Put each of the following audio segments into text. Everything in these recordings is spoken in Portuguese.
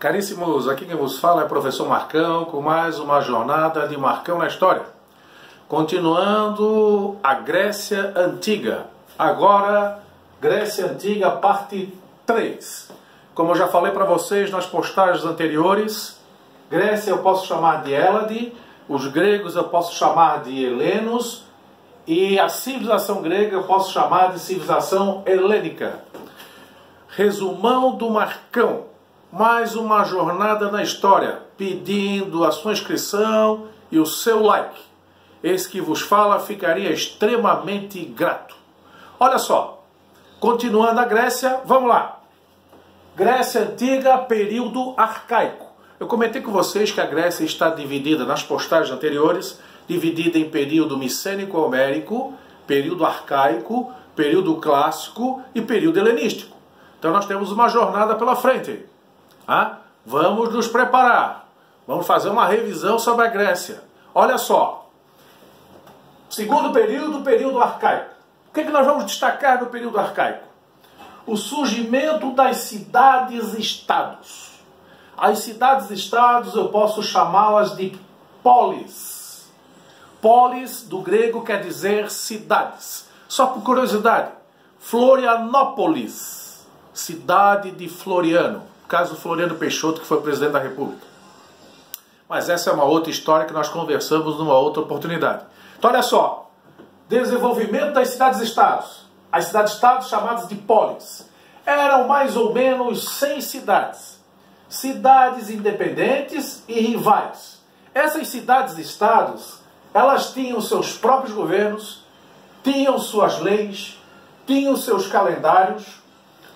Caríssimos, aqui quem vos fala é o professor Marcão, com mais uma jornada de Marcão na História. Continuando a Grécia Antiga. Agora, Grécia Antiga, parte 3. Como eu já falei para vocês nas postagens anteriores, Grécia eu posso chamar de Hélade, os gregos eu posso chamar de helenos, e a civilização grega eu posso chamar de civilização helênica. Resumão do Marcão. Mais uma jornada na história, pedindo a sua inscrição e o seu like. Esse que vos fala ficaria extremamente grato. Olha só, continuando a Grécia, vamos lá. Grécia Antiga, período arcaico. Eu comentei com vocês que a Grécia está dividida nas postagens anteriores, dividida em período micênico-homérico, período arcaico, período clássico e período helenístico. Então nós temos uma jornada pela frente. Vamos nos preparar. Vamos fazer uma revisão sobre a Grécia. Olha só. Segundo período, período arcaico. O que é que nós vamos destacar do período arcaico? O surgimento das cidades-estados. As cidades-estados eu posso chamá-las de polis. Polis, do grego, quer dizer cidades. Só por curiosidade, Florianópolis, cidade de Floriano. Caso Floriano Peixoto, que foi presidente da República. Mas essa é uma outra história que nós conversamos numa outra oportunidade. Então olha só, desenvolvimento das cidades-estados. As cidades-estados chamadas de polis. Eram mais ou menos 100 cidades. Cidades independentes e rivais. Essas cidades-estados, elas tinham seus próprios governos, tinham suas leis, tinham seus calendários,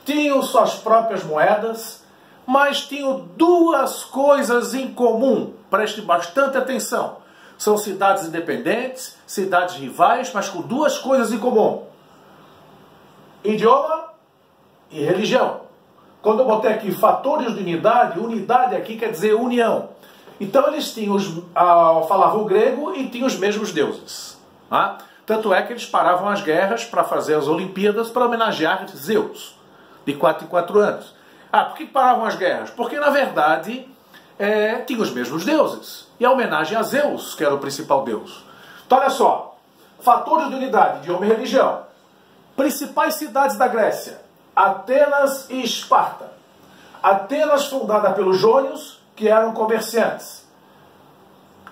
tinham suas próprias moedas, mas tinham duas coisas em comum. Preste bastante atenção. São cidades independentes, cidades rivais, mas com duas coisas em comum. Idioma e religião. Quando eu botei aqui fatores de unidade, unidade aqui quer dizer união. Então eles tinham falavam grego e tinham os mesmos deuses. Tanto é que eles paravam as guerras para fazer as Olimpíadas para homenagear Zeus, de 4 em 4 anos. Por que paravam as guerras? Porque, na verdade, tinham os mesmos deuses. E a homenagem a Zeus, que era o principal deus. Então, olha só. Fatores de unidade, idioma e religião. Principais cidades da Grécia. Atenas e Esparta. Atenas fundada pelos jônios, que eram comerciantes.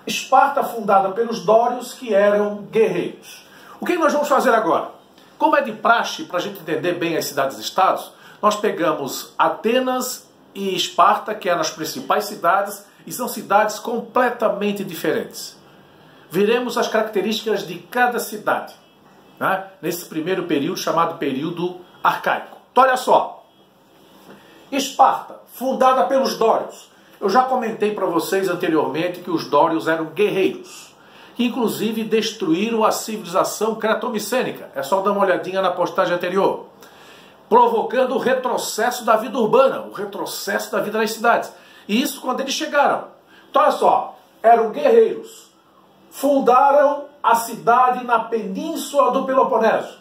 Esparta fundada pelos dórios, que eram guerreiros. O que nós vamos fazer agora? Como é de praxe, para a gente entender bem as cidades-estados, nós pegamos Atenas e Esparta, que eram as principais cidades, e são cidades completamente diferentes. Veremos as características de cada cidade, nesse primeiro período chamado período arcaico. Então olha só. Esparta, fundada pelos dórios. Eu já comentei para vocês anteriormente que os dórios eram guerreiros, que inclusive destruíram a civilização cretomicênica. É só dar uma olhadinha na postagem anterior. Provocando o retrocesso da vida urbana, o retrocesso da vida nas cidades. E isso quando eles chegaram. Então olha só, eram guerreiros. Fundaram a cidade na península do Peloponeso.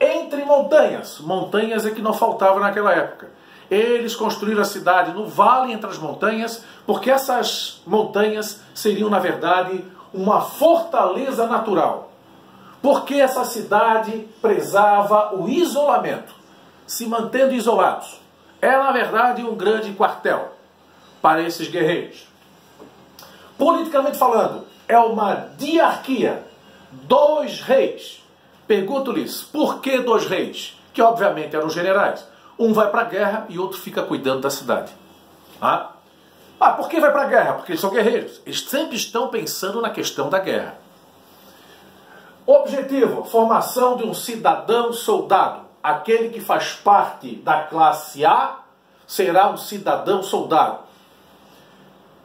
Entre montanhas. Montanhas é que não faltava naquela época. Eles construíram a cidade no vale entre as montanhas, porque essas montanhas seriam, na verdade, uma fortaleza natural. Porque essa cidade prezava o isolamento, se mantendo isolados. É, na verdade, um grande quartel para esses guerreiros. Politicamente falando, é uma diarquia. 2 reis. Pergunto-lhes, por que 2 reis? Que obviamente eram generais. Um vai para a guerra e outro fica cuidando da cidade. Por que vai para a guerra? Porque eles são guerreiros. Eles sempre estão pensando na questão da guerra. Objetivo, formação de um cidadão-soldado. Aquele que faz parte da classe A será um cidadão-soldado.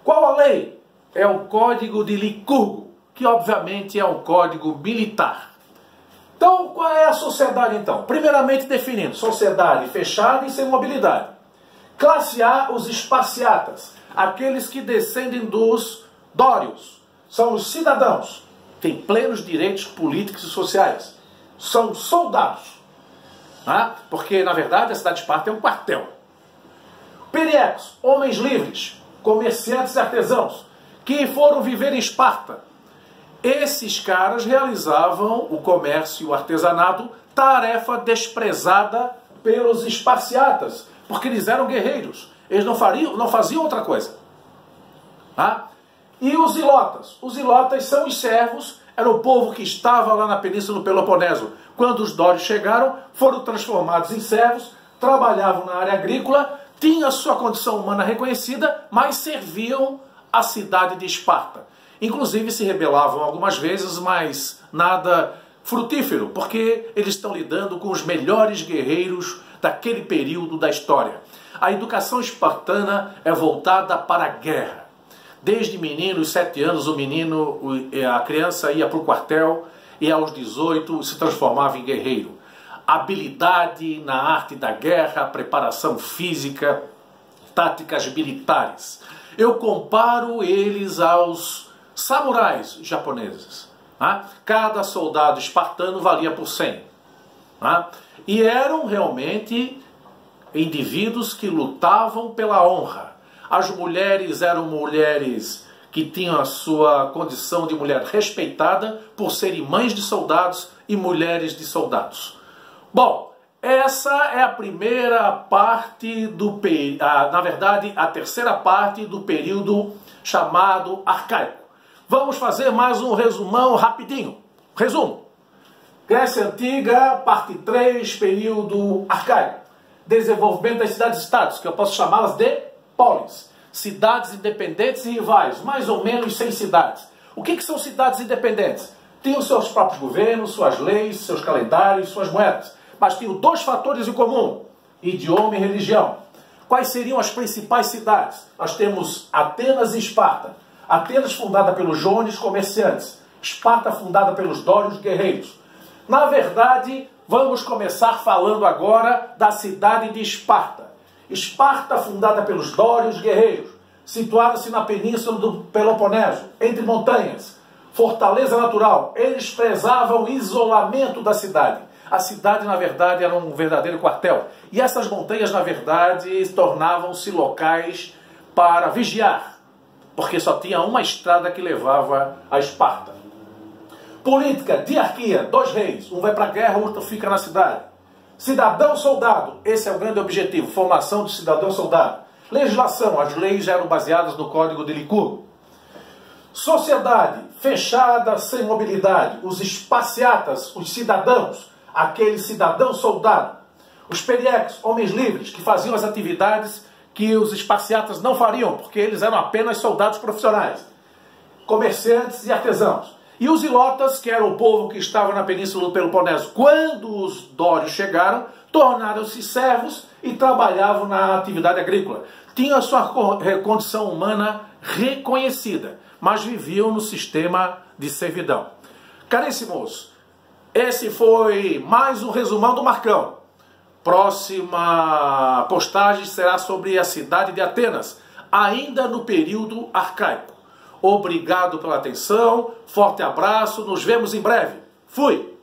Qual a lei? É o Código de Licurgo, que obviamente é um código militar. Então, qual é a sociedade então? Primeiramente definindo, sociedade fechada e sem mobilidade. Classe A, os esparciatas, aqueles que descendem dos dórios. São os cidadãos. Têm plenos direitos políticos e sociais. São soldados. Porque, na verdade, a cidade de Esparta é um quartel. Periecos, homens livres, comerciantes e artesãos, que foram viver em Esparta. Esses caras realizavam o comércio e o artesanato, tarefa desprezada pelos esparciatas, porque eles eram guerreiros, eles não faziam outra coisa. Ah? E os ilotas? Os ilotas são os servos, era o povo que estava lá na Península do Peloponeso. Quando os dórios chegaram, foram transformados em servos, trabalhavam na área agrícola, tinham a sua condição humana reconhecida, mas serviam a cidade de Esparta. Inclusive se rebelavam algumas vezes, mas nada frutífero, porque eles estão lidando com os melhores guerreiros daquele período da história. A educação espartana é voltada para a guerra. Desde menino, os 7 anos, a criança ia para o quartel e aos 18 se transformava em guerreiro. Habilidade na arte da guerra, preparação física, táticas militares. Eu comparo eles aos samurais japoneses. Cada soldado espartano valia por 100. E eram realmente indivíduos que lutavam pela honra. As mulheres eram mulheres que tinham a sua condição de mulher respeitada por serem mães de soldados e mulheres de soldados. Bom, essa é a primeira parte na verdade, a terceira parte do período chamado arcaico. Vamos fazer mais um resumão rapidinho. Resumo. Grécia Antiga, parte 3, período arcaico. Desenvolvimento das cidades-estados, que eu posso chamá-las de polis. Cidades independentes e rivais, mais ou menos 100 cidades. O que são cidades independentes? Tinham seus próprios governos, suas leis, seus calendários, suas moedas. Mas tinham 2 fatores em comum: idioma e religião. Quais seriam as principais cidades? Nós temos Atenas e Esparta. Atenas fundada pelos jônios comerciantes. Esparta fundada pelos dórios guerreiros. Na verdade, vamos começar falando agora da cidade de Esparta. Esparta fundada pelos dórios guerreiros. Situada-se na península do Peloponeso, entre montanhas. Fortaleza natural. Eles prezavam o isolamento da cidade. A cidade, na verdade, era um verdadeiro quartel. E essas montanhas, na verdade, tornavam-se locais para vigiar, porque só tinha uma estrada que levava a Esparta. Política, diarquia, 2 reis. Um vai para a guerra, o outro fica na cidade. Cidadão-soldado, esse é o grande objetivo, formação de cidadão-soldado. Legislação, as leis eram baseadas no Código de Licurgo. Sociedade, fechada, sem mobilidade. Os espaciatas, os cidadãos, aquele cidadão-soldado. Os periecos, homens livres, que faziam as atividades que os espaciatas não fariam, porque eles eram apenas soldados profissionais. Comerciantes e artesãos. E os ilotas, que era o povo que estava na Península do Peloponeso, quando os dórios chegaram, tornaram-se servos e trabalhavam na atividade agrícola. Tinham a sua condição humana reconhecida, mas viviam no sistema de servidão. Caríssimos, esse foi mais um resumão do Marcão. Próxima postagem será sobre a cidade de Atenas, ainda no período arcaico. Obrigado pela atenção, forte abraço, nos vemos em breve. Fui!